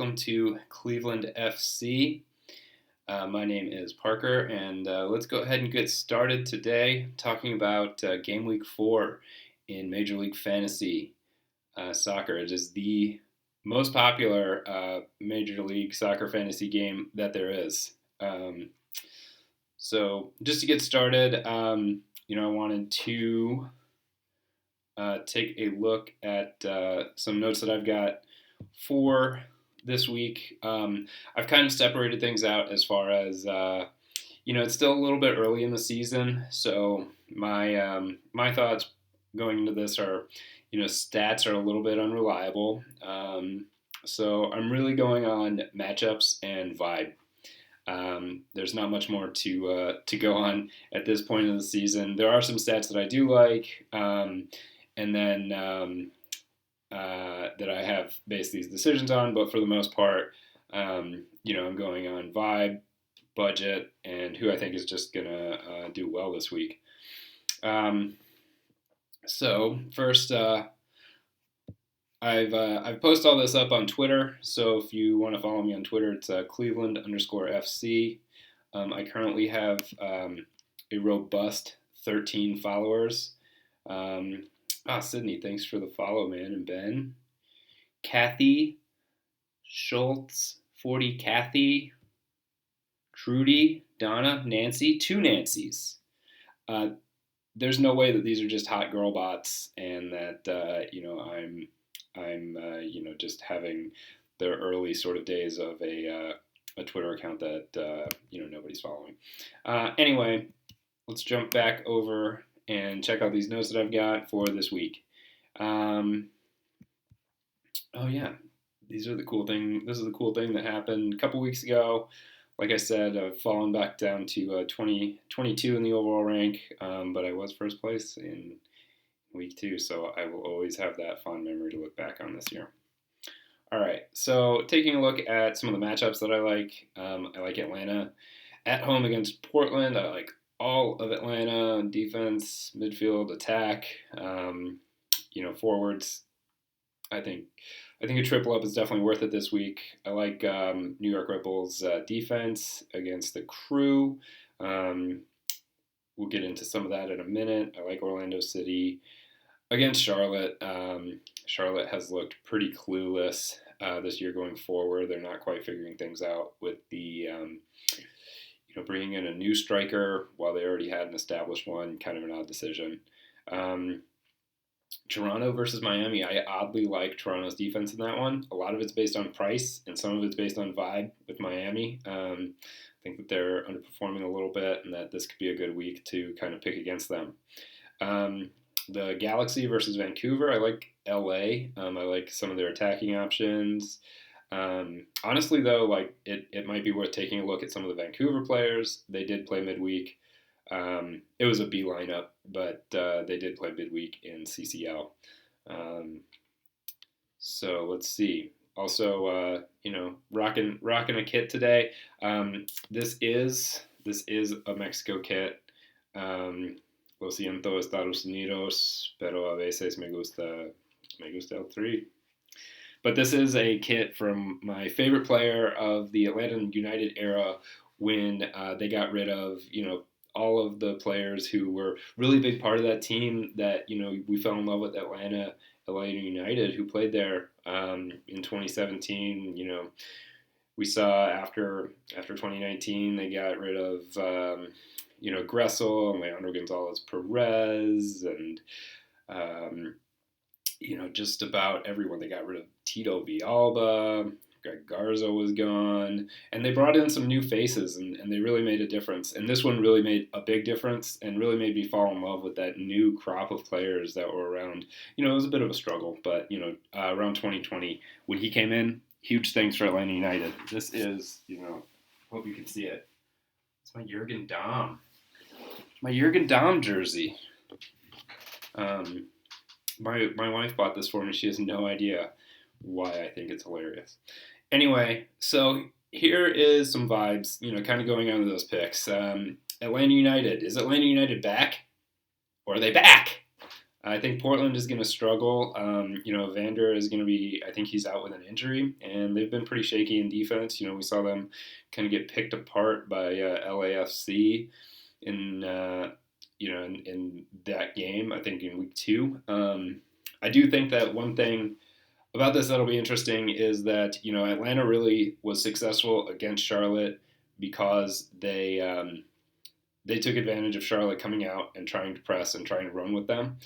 welcome to Cleveland FC. My name is Parker, and let's go ahead and get started today talking about Game Week 4 in Major League Fantasy Soccer. It is the most popular Major League Soccer fantasy game that there is. So just to get started, I wanted to take a look at some notes that I've got for this week. I've kind of separated things out as far as it's still a little bit early in the season, so my thoughts going into this are, stats are a little bit unreliable. So I'm really going on matchups and vibe. There's not much more to go on at this point in the season. There are some stats that I do like, and then that I have based these decisions on, but for the most part, I'm going on vibe, budget, and who I think is just gonna do well this week. So first, I've posted all this up on Twitter, so if you want to follow me on Twitter, it's Cleveland_FC. I currently have a robust 13 followers. Sydney, thanks for the follow, man. And Ben, Kathy, Schultz, 40 Kathy, Trudy, Donna, Nancy, 2 Nancys. There's no way that these are just hot girl bots and that I'm just having the early sort of days of a Twitter account that nobody's following. Anyway, let's jump back over and check out these notes that I've got for this week. This is the cool thing that happened a couple weeks ago. Like I said, I've fallen back down to 22 in the overall rank, but I was first place in week 2, so I will always have that fond memory to look back on this year. All right, so taking a look at some of the matchups that I like Atlanta at home against Portland. I like all of Atlanta: defense, midfield, attack. Forwards. I think a triple up is definitely worth it this week. I like New York Red Bulls defense against the Crew. We'll get into some of that in a minute. I like Orlando City against Charlotte. Charlotte has looked pretty clueless this year going forward. They're not quite figuring things out with the bringing in a new striker while they already had an established one. Kind of an odd decision. Toronto versus Miami. I oddly like Toronto's defense in that one. A lot of it's based on price, and some of it's based on vibe with Miami. I think that they're underperforming a little bit, and that this could be a good week to kind of pick against them. The Galaxy versus Vancouver. I like LA. I like some of their attacking options. Honestly, though, it might be worth taking a look at some of the Vancouver players. They did play midweek. It was a B lineup, but they did play midweek in CCL. So let's see. Also, rocking a kit today. This is a Mexico kit. Lo siento, Estados Unidos, pero a veces me gusta el tri. But this is a kit from my favorite player of the Atlanta United era when they got rid of, all of the players who were really big part of that team that, we fell in love with Atlanta United, who played there in 2017. We saw after 2019 they got rid of Gressel and Leandro Gonzalez Perez and just about everyone. They got rid of Tito Villalba. Greg Garza was gone, and they brought in some new faces, and they really made a difference. And this one really made a big difference and really made me fall in love with that new crop of players that were around. It was a bit of a struggle, but, around 2020, when he came in, huge things for Atlanta United. This is, hope you can see it. It's my Jurgen Damm. My Jurgen Damm jersey. My wife bought this for me. She has no idea why I think it's hilarious. Anyway, so here is some vibes, kind of going on to those picks. Atlanta United. Is Atlanta United back? Or are they back? I think Portland is going to struggle. Vander is going to be, I think he's out with an injury, and they've been pretty shaky in defense. We saw them kind of get picked apart by LAFC in, in that game, I think in week two. I do think that one thing about this that'll be interesting is that, Atlanta really was successful against Charlotte because they took advantage of Charlotte coming out and trying to press and trying to run with them,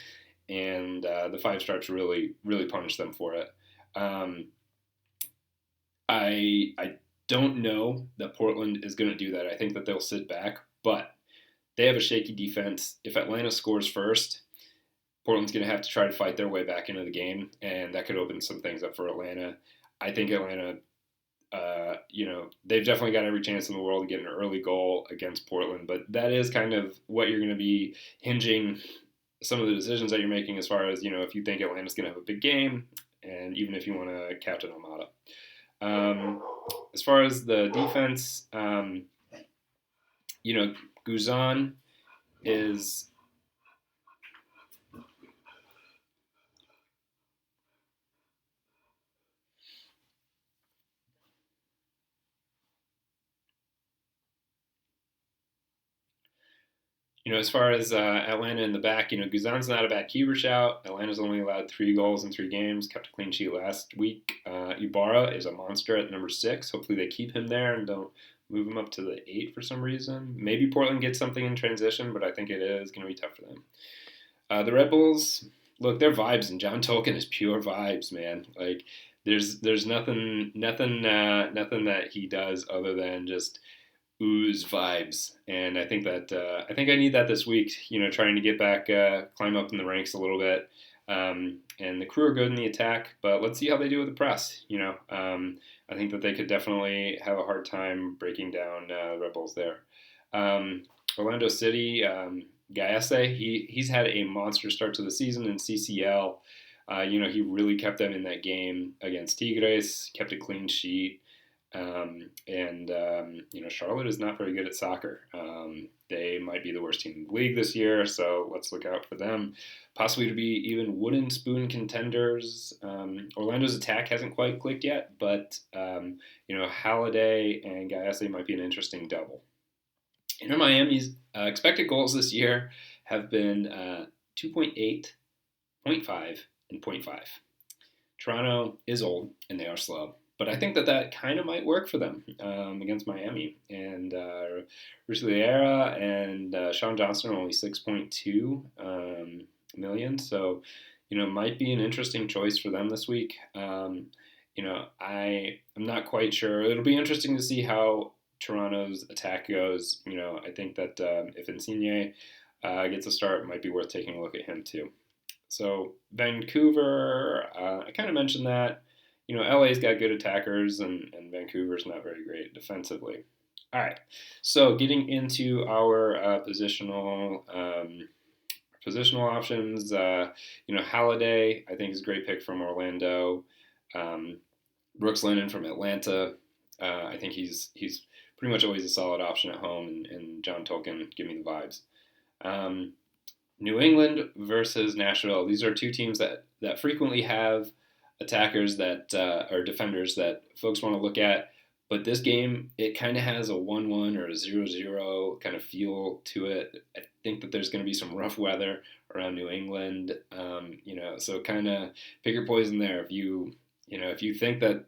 and the Five Stars really punished them for it. Um, I don't know that Portland is going to do that. I think that they'll sit back, but they have a shaky defense. If Atlanta scores first, Portland's going to have to try to fight their way back into the game, and that could open some things up for Atlanta. I think Atlanta, they've definitely got every chance in the world to get an early goal against Portland, but that is kind of what you're going to be hinging some of the decisions that you're making as far as, if you think Atlanta's going to have a big game, and even if you want to captain Almada. As far as the defense, Guzan is as far as Atlanta in the back, Guzan's not a bad keeper shout. Atlanta's only allowed 3 goals in 3 games, kept a clean sheet last week. Ibarra is a monster at number 6. Hopefully they keep him there and don't move him up to the 8 for some reason. Maybe Portland gets something in transition, but I think it is going to be tough for them. The Red Bulls, look, they're vibes, and John Tolkien is pure vibes, man. Like, there's nothing that he does other than just ooze vibes, and I think I need that this week. Trying to get back, climb up in the ranks a little bit. And the crew are good in the attack, but let's see how they do with the press. I think that they could definitely have a hard time breaking down Red Bulls there. Orlando City, Gaese, he's had a monster start to the season in CCL. He really kept them in that game against Tigres, kept a clean sheet. Charlotte is not very good at soccer. They might be the worst team in the league this year, so let's look out for them. Possibly to be even wooden spoon contenders. Orlando's attack hasn't quite clicked yet, but Halliday and Gaese might be an interesting double. Inter Miami's expected goals this year have been 2.8, 0.5, and 0.5. Toronto is old, and they are slow. But I think that kind of might work for them against Miami. And Rusliera and Sean Johnston are only 6.2 million. So, might be an interesting choice for them this week. I'm not quite sure. It'll be interesting to see how Toronto's attack goes. I think that if Insigne gets a start, it might be worth taking a look at him too. So Vancouver, I kind of mentioned that. LA's got good attackers, and Vancouver's not very great defensively. All right, so getting into our positional options. Halliday, I think, is a great pick from Orlando. Brooks Lennon from Atlanta. I think he's pretty much always a solid option at home, and John Tolkien, give me the vibes. New England versus Nashville. These are two teams that frequently have attackers that are defenders that folks want to look at. But this game, it kind of has a 1-1 or a 0-0 kind of feel to it. I think that there's going to be some rough weather around New England, so kind of pick your poison there. If you think that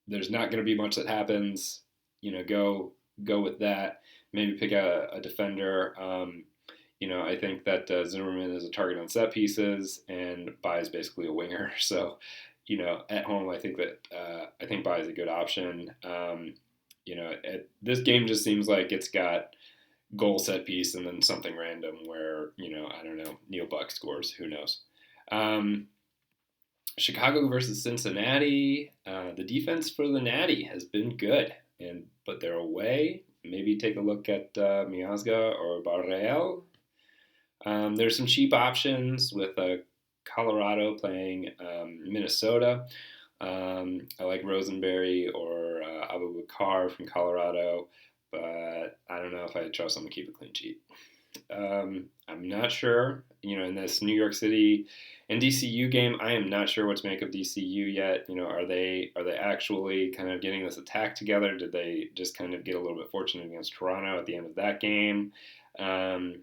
there's not going to be much that happens, go with that. Maybe pick out a defender. I think that Zimmerman is a target on set pieces, and Bai is basically a winger. So, at home, I think Bai is a good option. This game just seems like it's got goal, set piece, and then something random where, I don't know, Neil Buck scores. Who knows? Chicago versus Cincinnati. The defense for the Natty has been good, but they're away. Maybe take a look at Miazga or Barreal. There's some cheap options with Colorado playing Minnesota. I like Rosenberry or Abubakar from Colorado, but I don't know if I trust them to keep a clean sheet. I'm not sure. In this New York City and DCU game, I am not sure what to make of DCU yet. Are they actually kind of getting this attack together? Did they just kind of get a little bit fortunate against Toronto at the end of that game? Um,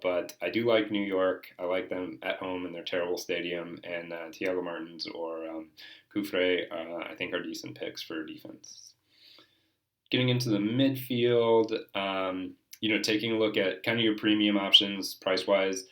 but I do like New York. I like them at home in their terrible stadium, and Thiago Martins or Kufre, I think, are decent picks for defense. Getting into the midfield, taking a look at kind of your premium options price wise,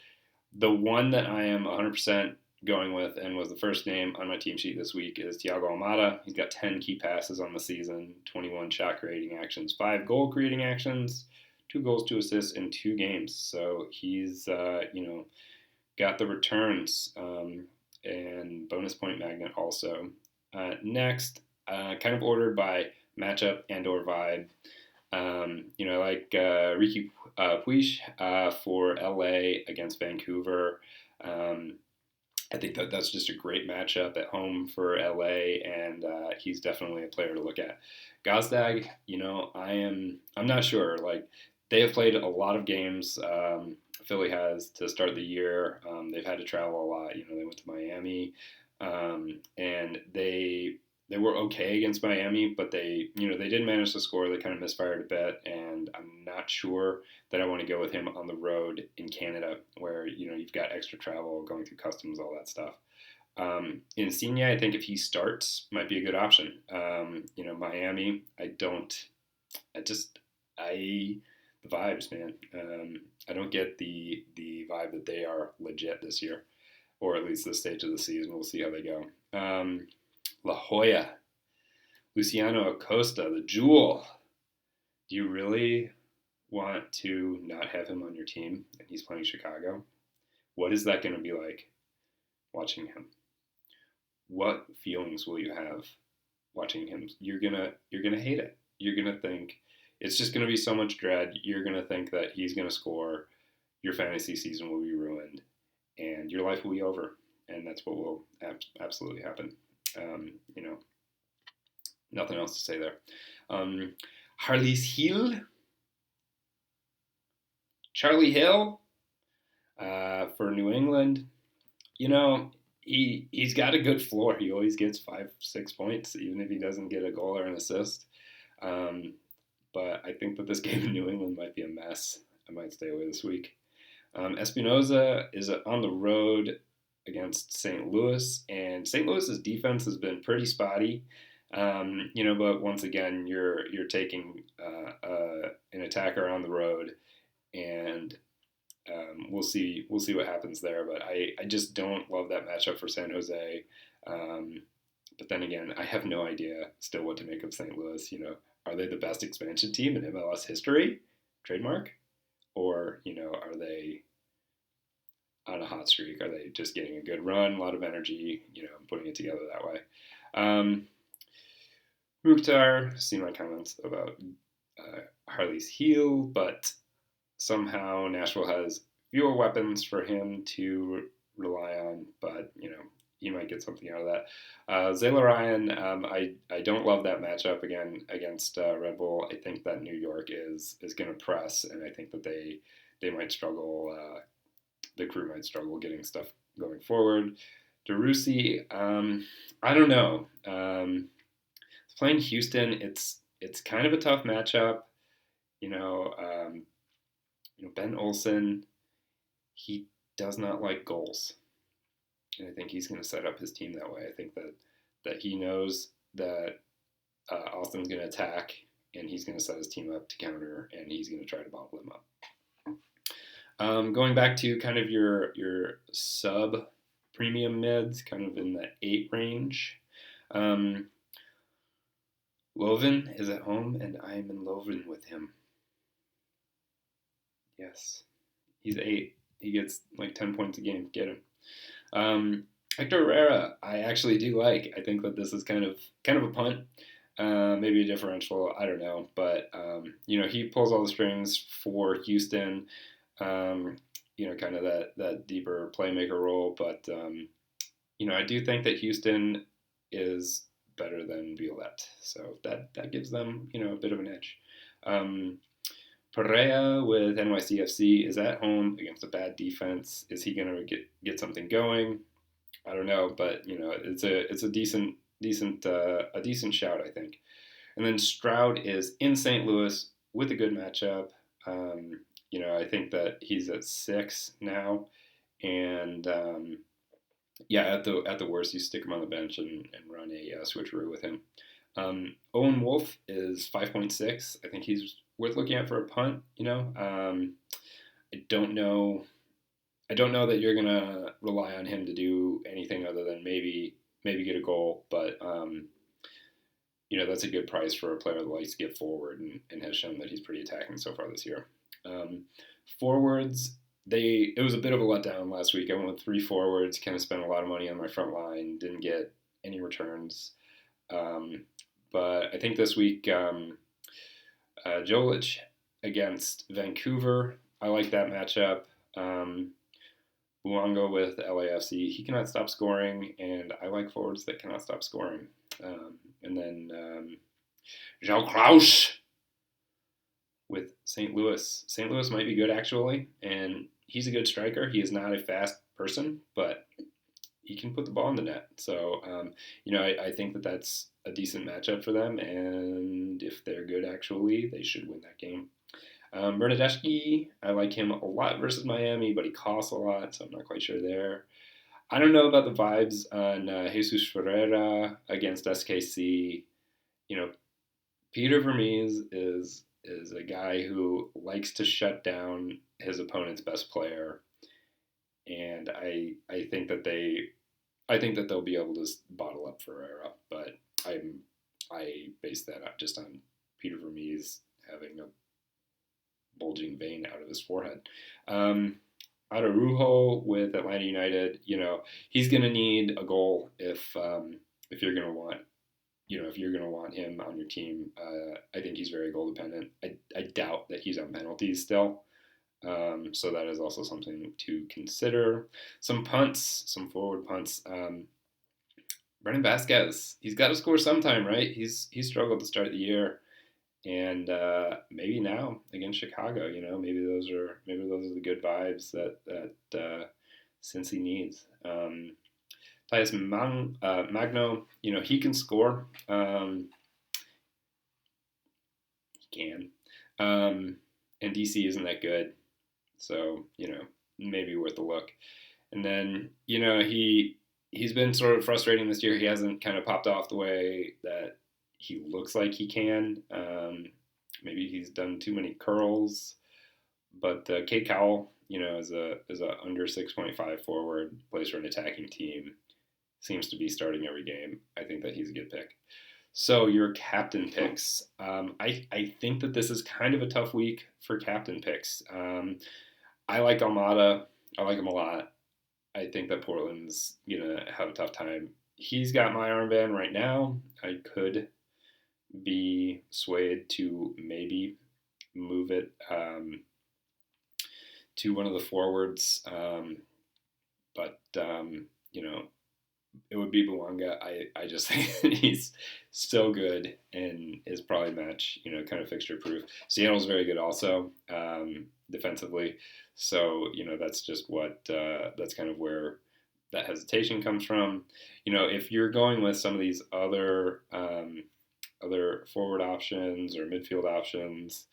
the one that I am 100% going with and was the first name on my team sheet this week is Thiago Almada. He's got 10 key passes on the season, 21 shot creating actions, 5 goal creating actions, 2 goals, 2 assists in 2 games. So he's, got the returns and bonus point magnet also. Next, kind of ordered by matchup and or vibe. I like Ricky Puig for LA against Vancouver. I think that's just a great matchup at home for LA, and he's definitely a player to look at. Gazdag, I'm not sure. Like they have played a lot of games. Philly has to start the year. They've had to travel a lot. They went to Miami, and they were okay against Miami, but they did manage to score. They kind of misfired a bit, and I'm not sure that I want to go with him on the road in Canada, where you've got extra travel, going through customs, all that stuff. Insigne, I think if he starts, might be a good option. Miami, the vibes, man. I don't get the vibe that they are legit this year, or at least this stage of the season. We'll see how they go. La Jolla, Luciano Acosta, the Jewel. Do you really want to not have him on your team and he's playing Chicago? What is that going to be like watching him? What feelings will you have watching him? You're gonna hate it. You're gonna think it's just gonna be so much dread. You're gonna think that he's gonna score. Your fantasy season will be ruined, and your life will be over. And that's what will absolutely happen. You know, nothing else to say there. Harley's Hill, Charlie Hill for New England. He's got a good floor. He always gets 5-6 points, even if he doesn't get a goal or an assist. Um, but I think that this game in New England might be a mess. I might stay away this week. Espinoza is on the road against St. Louis, and St. Louis's defense has been pretty spotty. But once again, you're taking an attacker on the road, and we'll see what happens there. But I just don't love that matchup for San Jose. But then again, I have no idea still what to make of St. Louis. Are they the best expansion team in MLS history? Trademark, or are they on a hot streak? Are they just getting a good run, a lot of energy, putting it together that way? Mukhtar, see my comments about Harley's heel, but somehow Nashville has fewer weapons for him to rely on, but he might get something out of that. Zayla Ryan, I don't love that matchup again against Red Bull. I think that New York is going to press, and I think that they might struggle. The crew might struggle getting stuff going forward. DeRussi, I don't know. Playing Houston, it's kind of a tough matchup. Ben Olsen, he does not like goals. And I think he's going to set up his team that way. I think that he knows that Austin's going to attack, and he's going to set his team up to counter, and he's going to try to bobble him up. Going back to kind of your sub premium mids, kind of in the 8 range. Lovin is at home, and I am in Lovin with him. Yes, he's 8. He gets like 10 points a game. Get him. Hector Herrera, I actually do like. I think that this is kind of a punt, maybe a differential. I don't know, but he pulls all the strings for Houston. Kind of that deeper playmaker role, but I do think that Houston is better than Violette, so that gives them a bit of an edge. Perea with NYCFC is at home against a bad defense. Is he going to get something going? I don't know, but it's a decent shout, I think. And then Stroud is in St. Louis with a good matchup. I think that he's at 6 now, and yeah, at the worst, you stick him on the bench and run a switcheroo with him. Owen Wolf is 5.6. I think he's worth looking at for a punt. I don't know. I don't know that you're gonna rely on him to do anything other than maybe get a goal, but that's a good price for a player that likes to get forward and has shown that he's pretty attacking so far this year. Forwards, it was a bit of a letdown last week. I went with 3 forwards, kind of spent a lot of money on my front line, didn't get any returns. But I think this week, Jolich against Vancouver, I like that matchup. Luongo with LAFC, he cannot stop scoring, and I like forwards that cannot stop scoring. And then João Klaus with St. Louis. St. Louis might be good, actually, and he's a good striker. He is not a fast person, but he can put the ball in the net. So, I think that that's a decent matchup for them, and if they're good, actually, they should win that game. Bernadeschi, I like him a lot versus Miami, but he costs a lot, so I'm not quite sure there. I don't know about the vibes on Jesus Ferreira against SKC. Peter Vermees is a guy who likes to shut down his opponent's best player, and I think that they'll be able to bottle up Ferreira, but I base that up just on Peter Vermees having a bulging vein out of his forehead. Araujo with Atlanta United, he's going to need a goal if you're going to want him on your team. I think he's very goal dependent. I doubt that he's on penalties still. So that is also something to consider. Some forward punts. Brennan Vasquez, he's got to score sometime, right? He's struggled to start the year, and maybe now against Chicago, maybe those are the good vibes that Cincy needs. Tyus Magno, he can score. He can. And DC isn't that good, so maybe worth a look. And then he's been sort of frustrating this year. He hasn't kind of popped off the way that he looks like he can. Maybe he's done too many curls. But Kate Cowell, is a under 6.5 forward, plays for an attacking team, seems to be starting every game. I think that he's a good pick. So your captain picks. I think that this is kind of a tough week for captain picks. I like Almada. I like him a lot. I think that Portland's going to have a tough time. He's got my armband right now. I could be swayed to maybe move it to one of the forwards. But it would be Bouanga. I just think he's so good and is probably match, kind of fixture proof. Seattle's very good also defensively. So, that's just that's kind of where that hesitation comes from. If you're going with some of these other forward options or midfield options,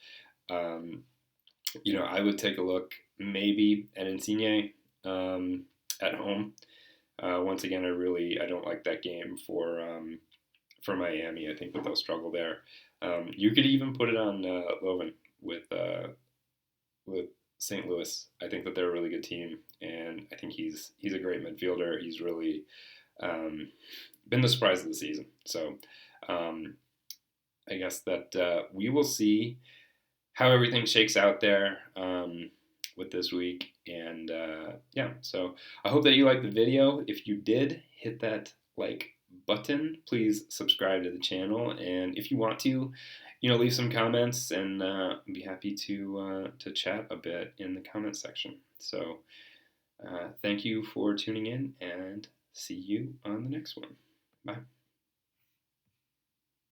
I would take a look maybe at Insigne at home. Once again, I don't like that game for Miami. I think that they'll struggle there. You could even put it on Loven with St. Louis. I think that they're a really good team, and I think he's a great midfielder. He's really been the surprise of the season. So I guess that we will see how everything shakes out there with this week. And so I hope that you liked the video. If you did, hit that like button. Please subscribe to the channel, and if you want to, leave some comments, and be happy to chat a bit in the comment section. So thank you for tuning in, and see you on the next one. Bye.